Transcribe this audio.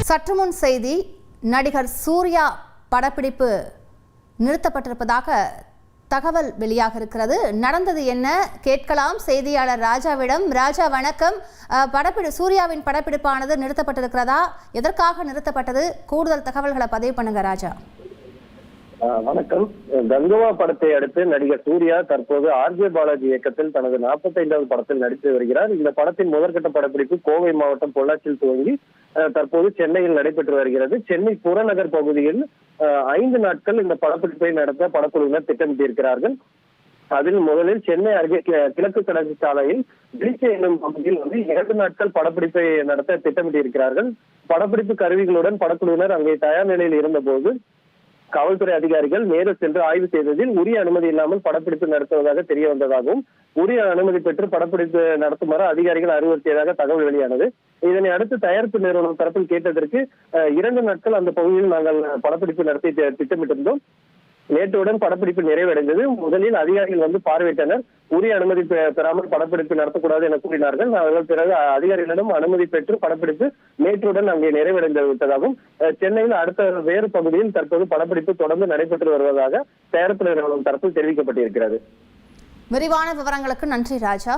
சற்றுமுன் செய்தி, நடிகர் சூர்யா படப்பிடிப்பு நிறுத்தப்பட்டிருப்பதாக தகவல் வெளியாக இருக்கிறது. நடந்தது என்ன கேட்கலாம் செய்தியாளர் ராஜாவிடம். ராஜா வணக்கம். சூர்யாவின் படப்பிடிப்பானது நிறுத்தப்பட்டிருக்கிறதா? எதற்காக நிறுத்தப்பட்டது? கூடுதல் தகவல்களை பதிவு பண்ணுங்க ராஜா. வணக்கம். கங்குவா படத்தை அடுத்து நடிகர் சூர்யா தற்போது ஆர்ஜே பாலாஜி இயக்கத்தில் தனது 45வது படத்தில் நடித்து வருகிறார். இந்த படத்தின் முதற்கட்ட படப்பிடிப்பு கோவை மாவட்டம் பொள்ளாச்சியில் துவங்கி தற்போது சென்னையில் நடைபெற்று வருகிறது. சென்னை புறநகர் பகுதியில் 5 நாட்கள் இந்த படப்பிடிப்பை நடத்த படக்குழுவினர் திட்டமிட்டிருக்கிறார்கள். அதில் முதலில் சென்னை அருகே கிழக்கு கடற்கரை சாலையில் திருச்சி என்னும் பகுதியில் 2 நாட்கள் படப்பிடிப்பை நடத்த திட்டமிட்டிருக்கிறார்கள். படப்பிடிப்பு கருவிகளுடன் படக்குழுவினர் அங்கே தயார் நிலையில் இருந்தபோது காவல்துறை அதிகாரிகள் நேரில் சென்று ஆய்வு செய்ததில் உரிய அனுமதி இல்லாமல் படப்பிடிப்பு நடத்துவதாக தெரிய வந்ததாகவும் உரிய அனுமதி பெற்று படப்பிடிப்பு நடத்துமாறு அதிகாரிகள் அறிவுறுத்தியதாக தகவல் வெளியானது. இதனை அடுத்து தயாரிப்பு நிறுவனம் தரப்பில் கேட்டதற்கு 2 நாட்கள் அந்த பகுதியில் நாங்கள் படப்பிடிப்பு நடத்தி திட்டமிட்டிருந்தோம். நேற்றுடன் படப்பிடிப்பு நிறைவடைந்தது. முதலில் அதிகாரிகள் பார்வையிட்டனர். உரிய அனுமதி பெறாமல் படப்பிடிப்பு நடத்தக்கூடாது என கூறினார்கள். அவர்கள் பிறகு அதிகாரிகளிடம் அனுமதி பெற்று படப்பிடிப்பு நேற்றுடன் அங்கே நிறைவடைந்து விட்டதாகவும் சென்னையில் அடுத்த வேறு பகுதியில் தற்போது படப்பிடிப்பு தொடர்ந்து நடைபெற்று வருவதாக தயாரிப்பு நிறுவனம் தரப்பில் தெரிவிக்கப்பட்டிருக்கிறது. விரிவான விவரங்களுக்கு நன்றி ராஜா.